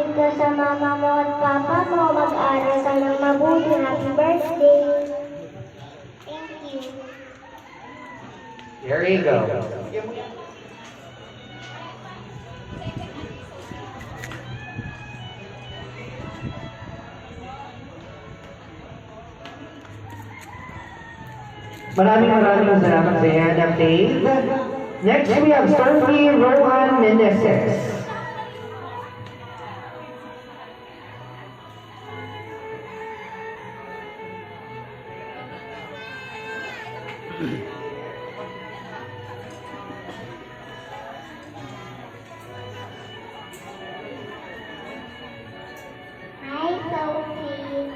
Paborito ka sa mama mo at papa mo. Mag-aral ka ng mabuti. Happy birthday. Thank you. There you go. Maraming salamat sa yan, update. Next, we have Sophie Rohan Meneses. Hi, Sophie.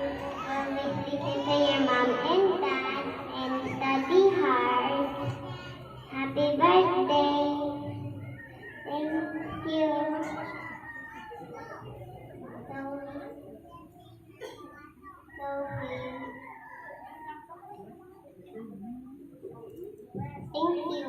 Always listen to your mom and dad and study hard. Happy birthday. Thank you. Sophie. Thank you.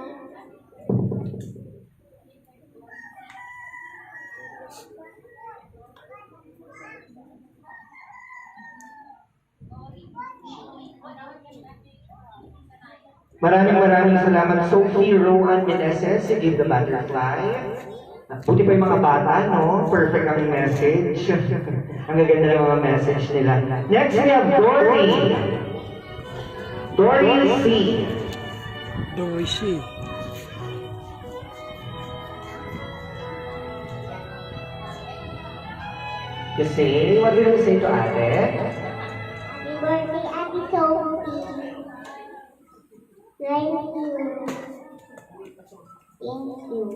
Maraming salamat, Sophie Rohan Meneses. Give the butterfly. Buti pa yung mga bata, no? Perfect ang message. Ang gaganda ng mga message nila. Next, we have Dory. Dory C. Dory C. You say, what do you say to ate? Happy birthday, Ate Sophie. Thank you. Thank you.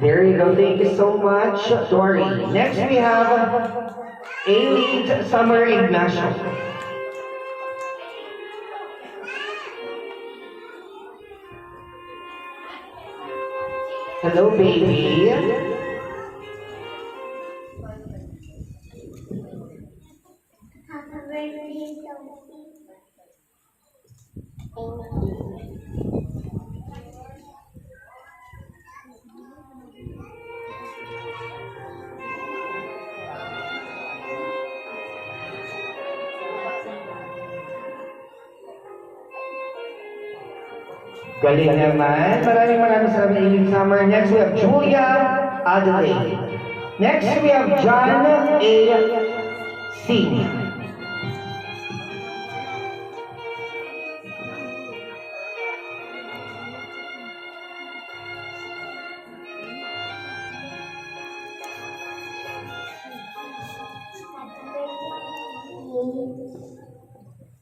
There you go. Thank you so much, Dory. Next, we have Elite Summer Ignacio. Hello, baby. Happy birthday, Sophie. Thank you. Galing naman. Maraming salamat Elite Summer. Next, we have Julia Adelaide. Next, we have John A. Singh.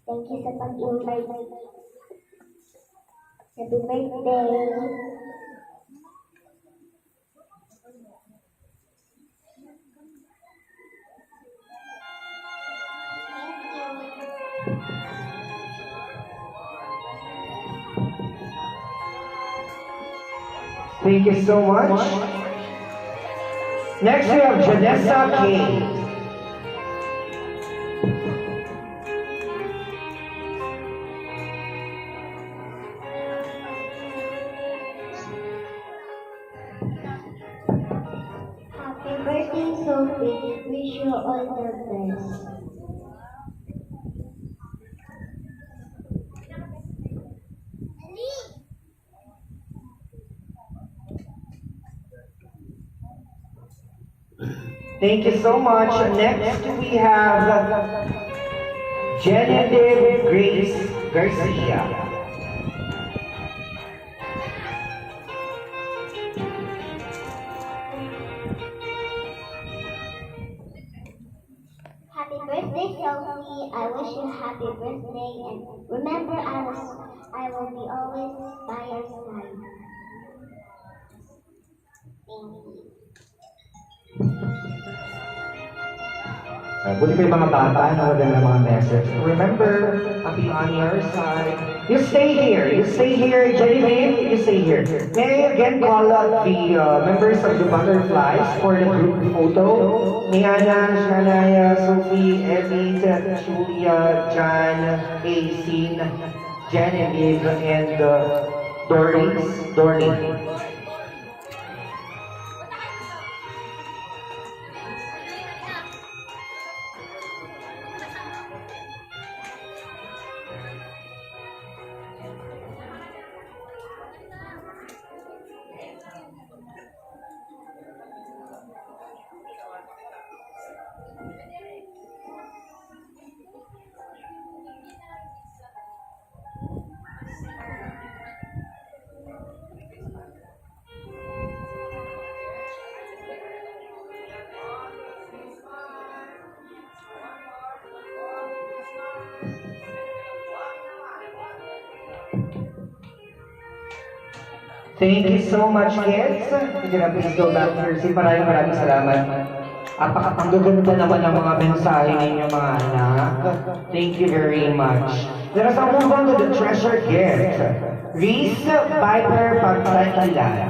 Thank you sa pag-invite. Happy birthday. Thank you so much. Next, we have Janessa King. Happy birthday, Sophie. Wish you all the best. Thank you so much. Next, we have Genevieve Grace Garcia. Happy birthday, Sophie. I wish you a happy birthday and remember I will be always by your side. Thank you. Buti pa yung mga bata na maganda mga message. Remember, ang be on your side. You stay here. You stay here, Genevieve. You stay here. May I again call out the members of the butterflies for the group photo? Niana, Shanaya, Sophie, Evie, Julia, Jan, Aisin, Genevieve, and Dory. Thank you so much, kids. You can please go back to your seat. Maraming salamat. Ang gaganda naman ng mga mensahe ninyo, mga anak. Thank you very much. Let us now move on to the treasure gift. Reese Viper Pagsakilan.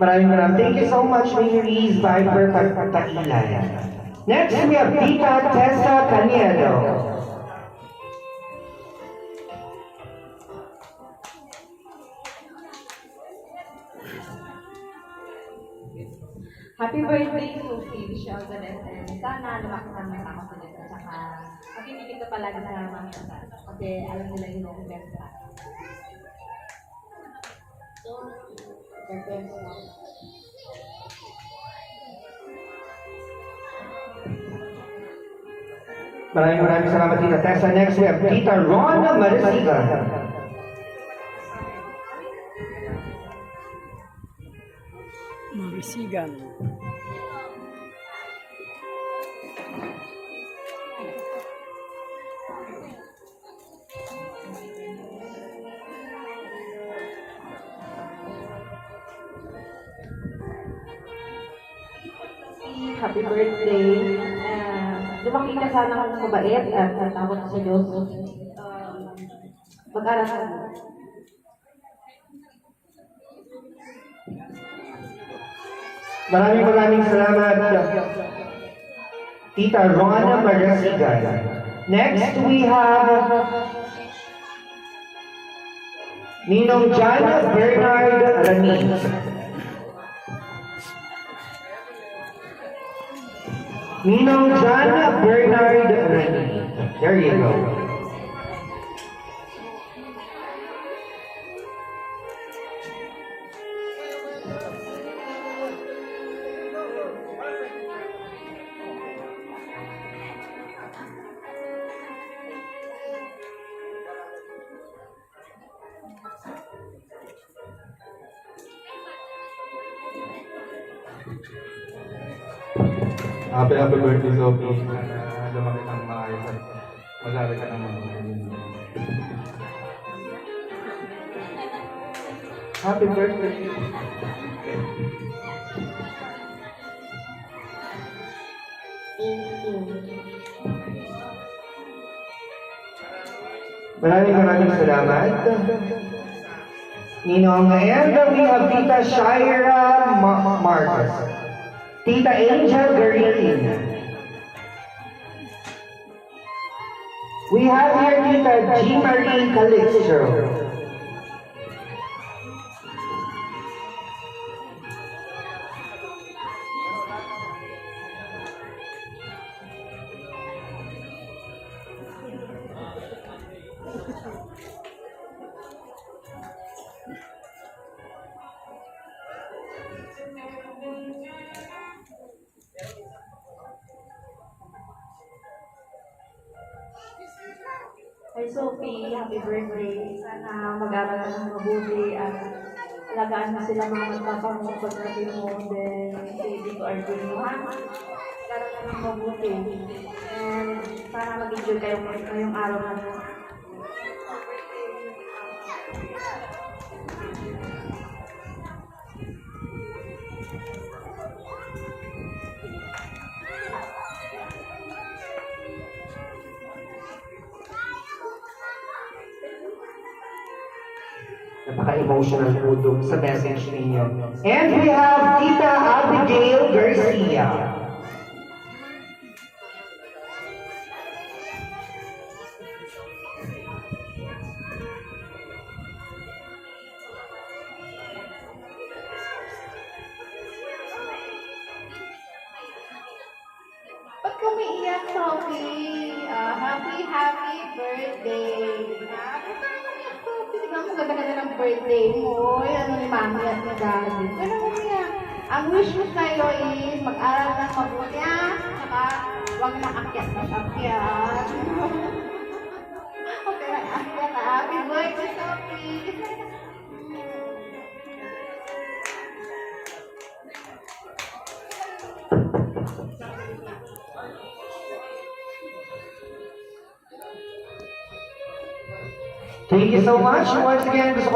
Maraming. Thank you so much, Reese Viper Pagsakilan. Next, we have Tita Tessa Caniedo. Happy birthday, Sophie. Wish you all the best. And sana lumaki kami ako sa nito. Saka, makikita palagi sa mga isa. Kasi alam nila yung best pa. Maraming salamat, Tita Tessa. Next, we have Tita Rona Marisiga. Marisigan. Happy birthday. Lumaki ka sana kung mabait at takot sa Diyos. Mag-aral ka mo. Maraming salamat, Tita Rona Marisigan. Next, we have Ninong John Bernard Ranis. Ninong John Bernard Ranis. There you go. Happy birthday, Sophie. Lumaki kang maayos at mag-aaral ka ng mga Happy birthday. Maraming salamat. Ninong, and we have Tita Shaira Marcos. Tita Angel Garin. We have here Tita G. Marie Calixto. Sophie, happy birthday. Sana mag-aral ka ng mabuti at alagaan mo sila mga magpapango pagdating mo. Then, hindi ko argue mo, ha? Mag-aral ka ng mabuti. And sana mag-enjoy kayo ngayong araw na to. Napaka-emotional po dun sa message ninyo. And we have Tita Abigail Garcia. Ba't ka umiiyak, Sophie? Happy birthday! Ba't ka umiiyak, Sophie? Tingnan mo, ganda-ganda ng birthday mo. Ano ni Mami at ni Daddy. Ba't ka umiiyak? Ang wish ko sa'yo is mag-aral ng mabuti, ha? Saka, huwag na akyat ng akyat. Okay lang, akyat, ha? Happy birthday, Sophie! Thank you so much. Once again, gusto ko